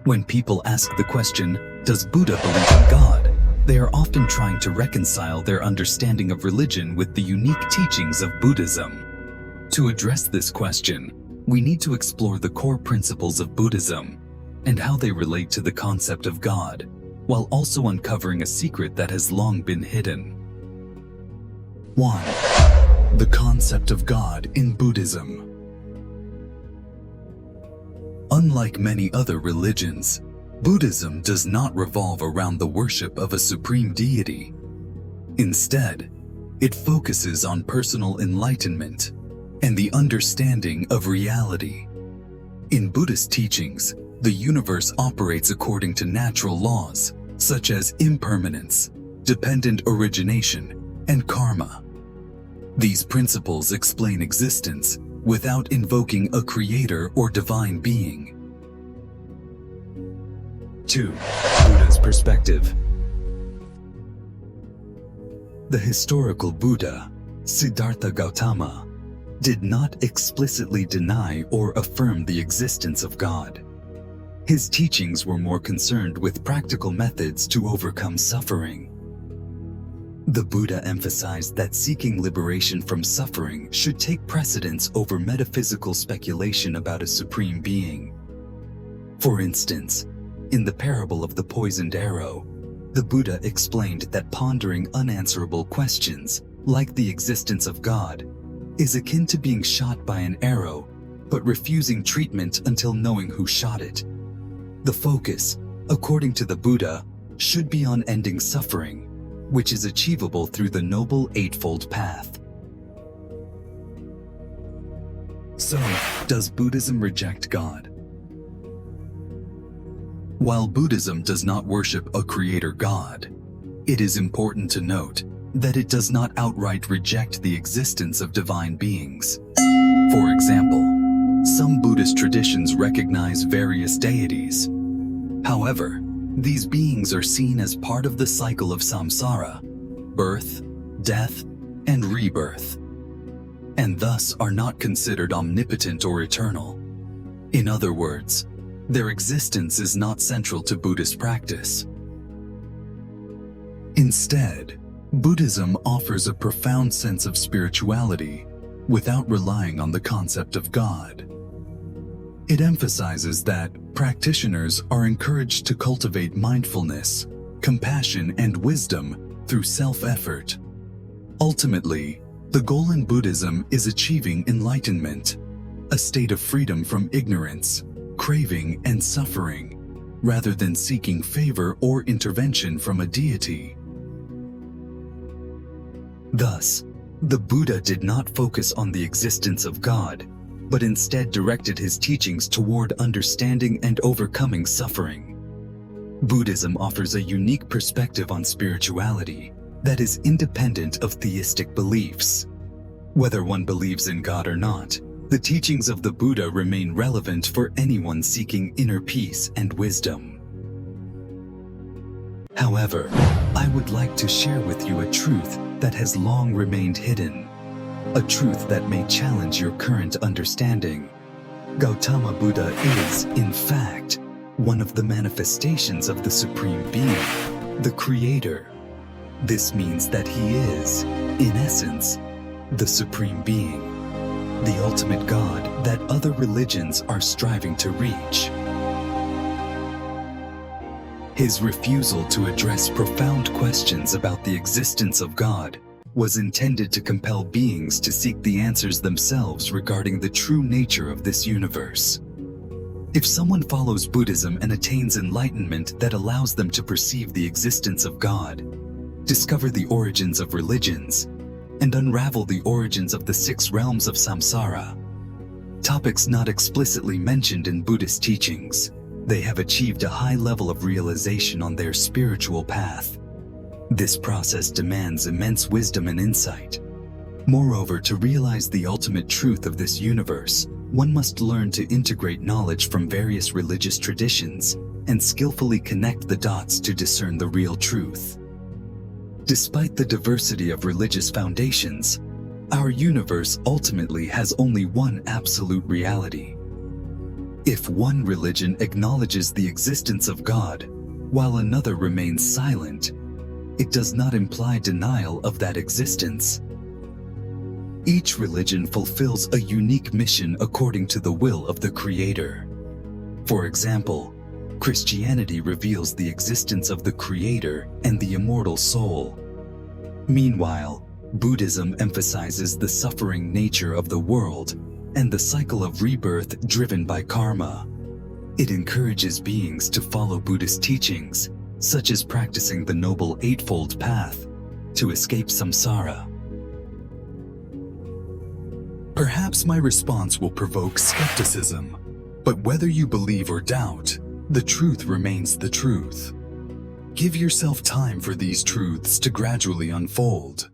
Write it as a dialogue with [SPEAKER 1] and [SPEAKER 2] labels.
[SPEAKER 1] When people ask the question, does Buddha believe in God? They are often trying to reconcile their understanding of religion with the unique teachings of Buddhism. To address this question, we need to explore the core principles of Buddhism and how they relate to the concept of God, while also uncovering a secret that has long been hidden. 1. The concept of God in Buddhism. Unlike many other religions, Buddhism does not revolve around the worship of a supreme deity. Instead, it focuses on personal enlightenment and the understanding of reality. In Buddhist teachings, the universe operates according to natural laws, such as impermanence, dependent origination, and karma. These principles explain existence without invoking a creator or divine being. 2. Buddha's perspective. The historical Buddha, Siddhartha Gautama, did not explicitly deny or affirm the existence of God. His teachings were more concerned with practical methods to overcome suffering. The Buddha emphasized that seeking liberation from suffering should take precedence over metaphysical speculation about a supreme being. For instance, in the parable of the poisoned arrow, the Buddha explained that pondering unanswerable questions, like the existence of God, is akin to being shot by an arrow, but refusing treatment until knowing who shot it. The focus, according to the Buddha, should be on ending suffering, which is achievable through the Noble Eightfold Path. So, does Buddhism reject God? While Buddhism does not worship a creator God, it is important to note that it does not outright reject the existence of divine beings. For example, some Buddhist traditions recognize various deities. However, these beings are seen as part of the cycle of samsara, birth, death, and rebirth, and thus are not considered omnipotent or eternal. In other words, their existence is not central to Buddhist practice. Instead, Buddhism offers a profound sense of spirituality without relying on the concept of God. It emphasizes that practitioners are encouraged to cultivate mindfulness, compassion, and wisdom through self-effort. Ultimately, the goal in Buddhism is achieving enlightenment, a state of freedom from ignorance, craving, and suffering, rather than seeking favor or intervention from a deity. Thus, the Buddha did not focus on the existence of God, but instead directed his teachings toward understanding and overcoming suffering. Buddhism offers a unique perspective on spirituality that is independent of theistic beliefs. Whether one believes in God or not, the teachings of the Buddha remain relevant for anyone seeking inner peace and wisdom. However, I would like to share with you a truth that has long remained hidden, a truth that may challenge your current understanding. Gautama Buddha is, in fact, one of the manifestations of the Supreme Being, the Creator. This means that he is, in essence, the Supreme Being, the ultimate God that other religions are striving to reach. His refusal to address profound questions about the existence of God was intended to compel beings to seek the answers themselves regarding the true nature of this universe. If someone follows Buddhism and attains enlightenment that allows them to perceive the existence of God, discover the origins of religions, and unravel the origins of the 6 realms of samsara, topics not explicitly mentioned in Buddhist teachings, they have achieved a high level of realization on their spiritual path. This process demands immense wisdom and insight. Moreover, to realize the ultimate truth of this universe, one must learn to integrate knowledge from various religious traditions and skillfully connect the dots to discern the real truth. Despite the diversity of religious foundations, our universe ultimately has only one absolute reality. If one religion acknowledges the existence of God, while another remains silent, it does not imply denial of that existence. Each religion fulfills a unique mission according to the will of the Creator. For example, Christianity reveals the existence of the Creator and the immortal soul. Meanwhile, Buddhism emphasizes the suffering nature of the world and the cycle of rebirth driven by karma. It encourages beings to follow Buddhist teachings, such as practicing the Noble Eightfold Path, to escape samsara. Perhaps my response will provoke skepticism, but whether you believe or doubt, the truth remains the truth. Give yourself time for these truths to gradually unfold.